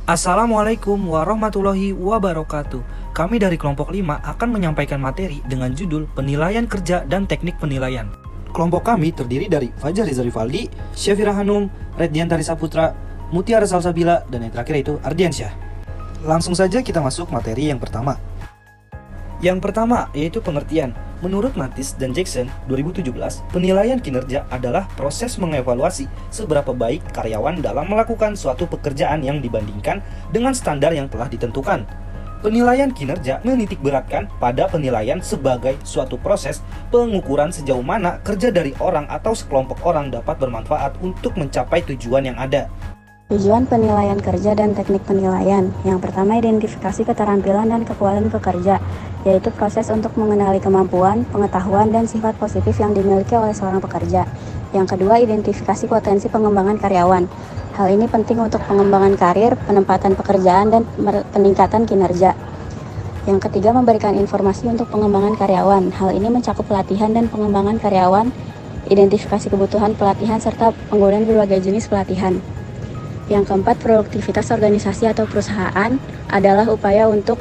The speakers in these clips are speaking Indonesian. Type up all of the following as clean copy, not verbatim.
Assalamualaikum warahmatullahi wabarakatuh. Kami dari kelompok 5 akan menyampaikan materi dengan judul Penilaian Kerja dan Teknik Penilaian. Kelompok kami terdiri dari Fajar Rizal Rivaldi, Syafira Hanum, Reddiantari Saputra, Mutiara Salsabila, dan yang terakhir itu Ardiansyah. Langsung saja kita masuk materi yang pertama. Yang pertama yaitu pengertian. Menurut Matis dan Jackson 2017, penilaian kinerja adalah proses mengevaluasi seberapa baik karyawan dalam melakukan suatu pekerjaan yang dibandingkan dengan standar yang telah ditentukan. Penilaian kinerja menitikberatkan pada penilaian sebagai suatu proses pengukuran sejauh mana kerja dari orang atau sekelompok orang dapat bermanfaat untuk mencapai tujuan yang ada. Tujuan penilaian kerja dan teknik penilaian. Yang pertama, identifikasi keterampilan dan kekuatan pekerja, yaitu proses untuk mengenali kemampuan, pengetahuan, dan sifat positif yang dimiliki oleh seorang pekerja. Yang kedua, identifikasi potensi pengembangan karyawan. Hal ini penting untuk pengembangan karir, penempatan pekerjaan, dan peningkatan kinerja. Yang ketiga, memberikan informasi untuk pengembangan karyawan. Hal ini mencakup pelatihan dan pengembangan karyawan, identifikasi kebutuhan pelatihan, serta penggunaan berbagai jenis pelatihan. Yang keempat, produktivitas organisasi atau perusahaan adalah upaya untuk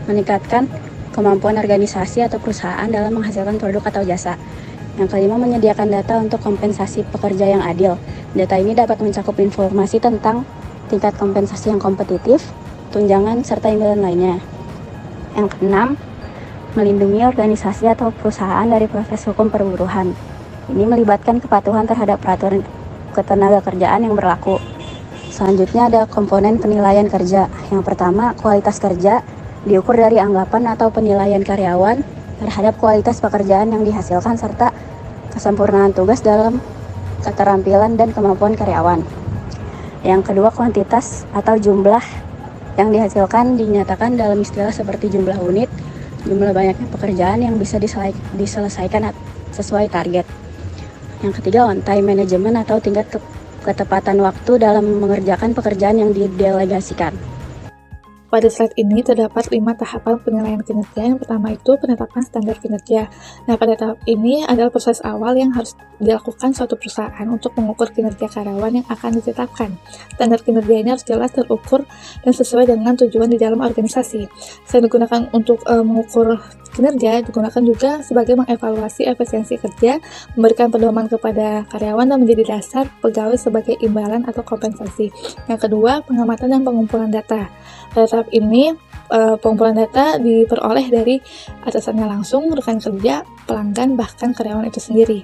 meningkatkan kemampuan organisasi atau perusahaan dalam menghasilkan produk atau jasa. Yang kelima, menyediakan data untuk kompensasi pekerja yang adil. Data ini dapat mencakup informasi tentang tingkat kompensasi yang kompetitif, tunjangan, serta imbalan lainnya. Yang keenam, melindungi organisasi atau perusahaan dari proses hukum perburuhan. Ini melibatkan kepatuhan terhadap peraturan ketenagakerjaan yang berlaku. Selanjutnya ada komponen penilaian kerja. Yang pertama, kualitas kerja diukur dari anggapan atau penilaian karyawan terhadap kualitas pekerjaan yang dihasilkan serta kesempurnaan tugas dalam keterampilan dan kemampuan karyawan. Yang kedua, kuantitas atau jumlah yang dihasilkan dinyatakan dalam istilah seperti jumlah unit, jumlah banyaknya pekerjaan yang bisa diselesaikan sesuai target. Yang ketiga, on time management atau tingkat ketepatan waktu dalam mengerjakan pekerjaan yang didelegasikan. Pada slide ini terdapat 5 tahapan penilaian kinerja. Yang pertama itu penetapan standar kinerja. Nah, pada tahap ini adalah proses awal yang harus dilakukan suatu perusahaan untuk mengukur kinerja karyawan yang akan ditetapkan. Standar kinerja ini harus jelas, terukur, dan sesuai dengan tujuan di dalam organisasi. Selain digunakan untuk mengukur kinerja, digunakan juga sebagai mengevaluasi efisiensi kerja, memberikan pedoman kepada karyawan, dan menjadi dasar pegawai sebagai imbalan atau kompensasi. Yang kedua, pengamatan dan pengumpulan data. Pada tahap ini, pengumpulan data diperoleh dari atasannya langsung, rekan kerja, pelanggan, bahkan karyawan itu sendiri.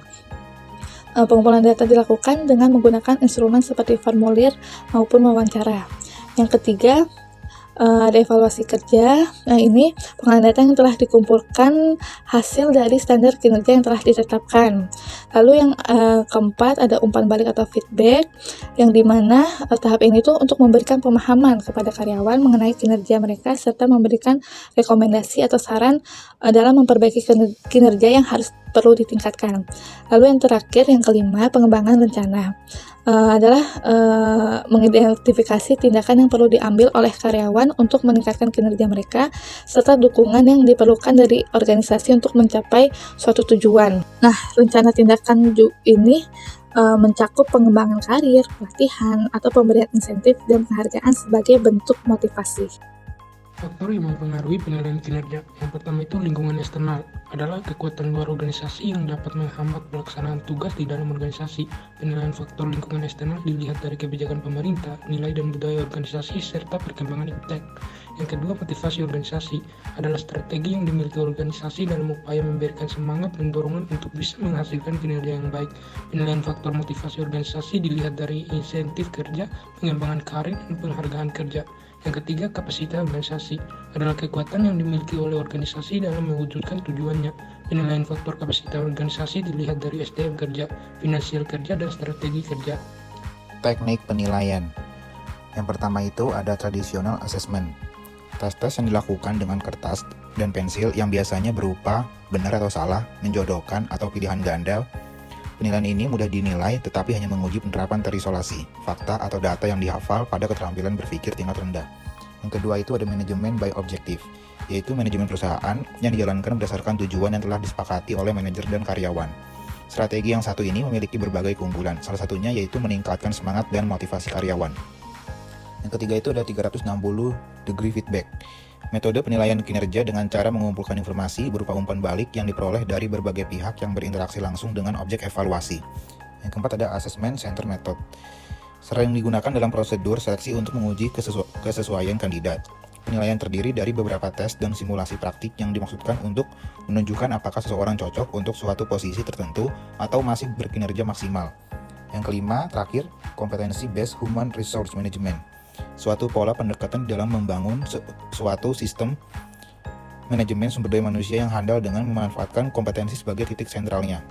Pengumpulan data dilakukan dengan menggunakan instrumen seperti formulir maupun wawancara. Yang ketiga, ada evaluasi kerja. Nah, ini pengumpulan data yang telah dikumpulkan hasil dari standar kinerja yang telah ditetapkan. Lalu yang keempat ada umpan balik atau feedback, yang dimana tahap ini tuh untuk memberikan pemahaman kepada karyawan mengenai kinerja mereka serta memberikan rekomendasi atau saran dalam memperbaiki kinerja yang perlu ditingkatkan. Lalu yang terakhir, yang kelima, pengembangan rencana. Adalah mengidentifikasi tindakan yang perlu diambil oleh karyawan untuk meningkatkan kinerja mereka serta dukungan yang diperlukan dari organisasi untuk mencapai suatu tujuan. Nah, rencana tindakan ini mencakup pengembangan karir, pelatihan, atau pemberian insentif dan penghargaan sebagai bentuk motivasi. Faktor yang mempengaruhi penilaian kinerja. Yang pertama itu lingkungan eksternal, adalah kekuatan luar organisasi yang dapat menghambat pelaksanaan tugas di dalam organisasi. Penilaian faktor lingkungan eksternal dilihat dari kebijakan pemerintah, nilai dan budaya organisasi, serta perkembangan iptek. Yang kedua, motivasi organisasi, adalah strategi yang dimiliki organisasi dalam upaya memberikan semangat dan dorongan untuk bisa menghasilkan kinerja yang baik. Penilaian faktor motivasi organisasi dilihat dari insentif kerja, pengembangan karir, dan penghargaan kerja. Yang ketiga, kapasitas organisasi, adalah kekuatan yang dimiliki oleh organisasi dalam mewujudkan tujuannya. Penilaian faktor kapasitas organisasi dilihat dari SDM kerja, finansial kerja, dan strategi kerja. Teknik penilaian. Yang pertama itu ada traditional assessment. Tes-tes yang dilakukan dengan kertas dan pensil yang biasanya berupa benar atau salah, menjodohkan, atau pilihan ganda. Penilaian ini mudah dinilai tetapi hanya menguji penerapan terisolasi, fakta atau data yang dihafal pada keterampilan berpikir tingkat rendah. Yang kedua itu ada manajemen by objective, yaitu manajemen perusahaan yang dijalankan berdasarkan tujuan yang telah disepakati oleh manajer dan karyawan. Strategi yang satu ini memiliki berbagai keunggulan, salah satunya yaitu meningkatkan semangat dan motivasi karyawan. Yang ketiga itu ada 360 degree feedback. Metode penilaian kinerja dengan cara mengumpulkan informasi berupa umpan balik yang diperoleh dari berbagai pihak yang berinteraksi langsung dengan objek evaluasi. Yang keempat ada assessment center method. Sering digunakan dalam prosedur seleksi untuk menguji kesesuaian kandidat. Penilaian terdiri dari beberapa tes dan simulasi praktik yang dimaksudkan untuk menunjukkan apakah seseorang cocok untuk suatu posisi tertentu atau masih berkinerja maksimal. Yang kelima, terakhir, competency based human resource management. Suatu pola pendekatan dalam membangun suatu sistem manajemen sumber daya manusia yang handal dengan memanfaatkan kompetensi sebagai titik sentralnya.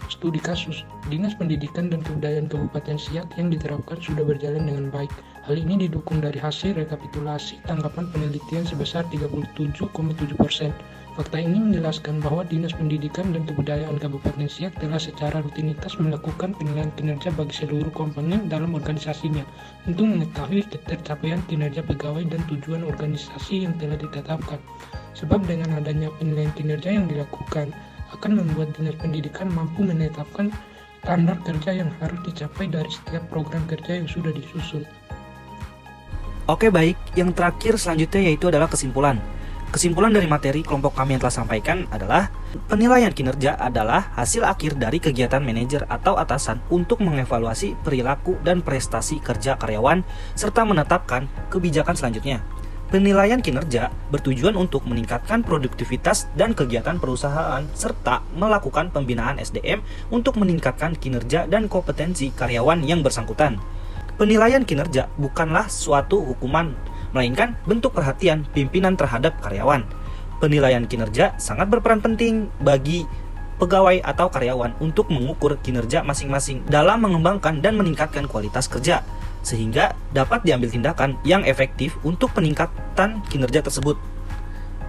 Studi kasus, Dinas Pendidikan dan Kebudayaan Kabupaten Siak yang diterapkan sudah berjalan dengan baik. Hal ini didukung dari hasil rekapitulasi tanggapan penelitian sebesar 37,7%. Fakta ini menjelaskan bahwa Dinas Pendidikan dan Kebudayaan Kabupaten Siak telah secara rutinitas melakukan penilaian kinerja bagi seluruh komponen dalam organisasinya untuk mengetahui tercapaian kinerja pegawai dan tujuan organisasi yang telah ditetapkan. Sebab dengan adanya penilaian kinerja yang dilakukan, akan membuat Dinas Pendidikan mampu menetapkan standar kerja yang harus dicapai dari setiap program kerja yang sudah disusun. Oke baik, yang terakhir selanjutnya yaitu adalah kesimpulan. Kesimpulan dari materi kelompok kami yang telah sampaikan adalah penilaian kinerja adalah hasil akhir dari kegiatan manajer atau atasan untuk mengevaluasi perilaku dan prestasi kerja karyawan serta menetapkan kebijakan selanjutnya. Penilaian kinerja bertujuan untuk meningkatkan produktivitas dan kegiatan perusahaan serta melakukan pembinaan SDM untuk meningkatkan kinerja dan kompetensi karyawan yang bersangkutan. Penilaian kinerja bukanlah suatu hukuman, melainkan bentuk perhatian pimpinan terhadap karyawan. Penilaian kinerja sangat berperan penting bagi pegawai atau karyawan untuk mengukur kinerja masing-masing dalam mengembangkan dan meningkatkan kualitas kerja, sehingga dapat diambil tindakan yang efektif untuk peningkatan kinerja tersebut.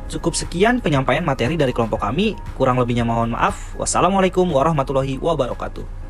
Cukup sekian penyampaian materi dari kelompok kami, kurang lebihnya mohon maaf. Wassalamualaikum warahmatullahi wabarakatuh.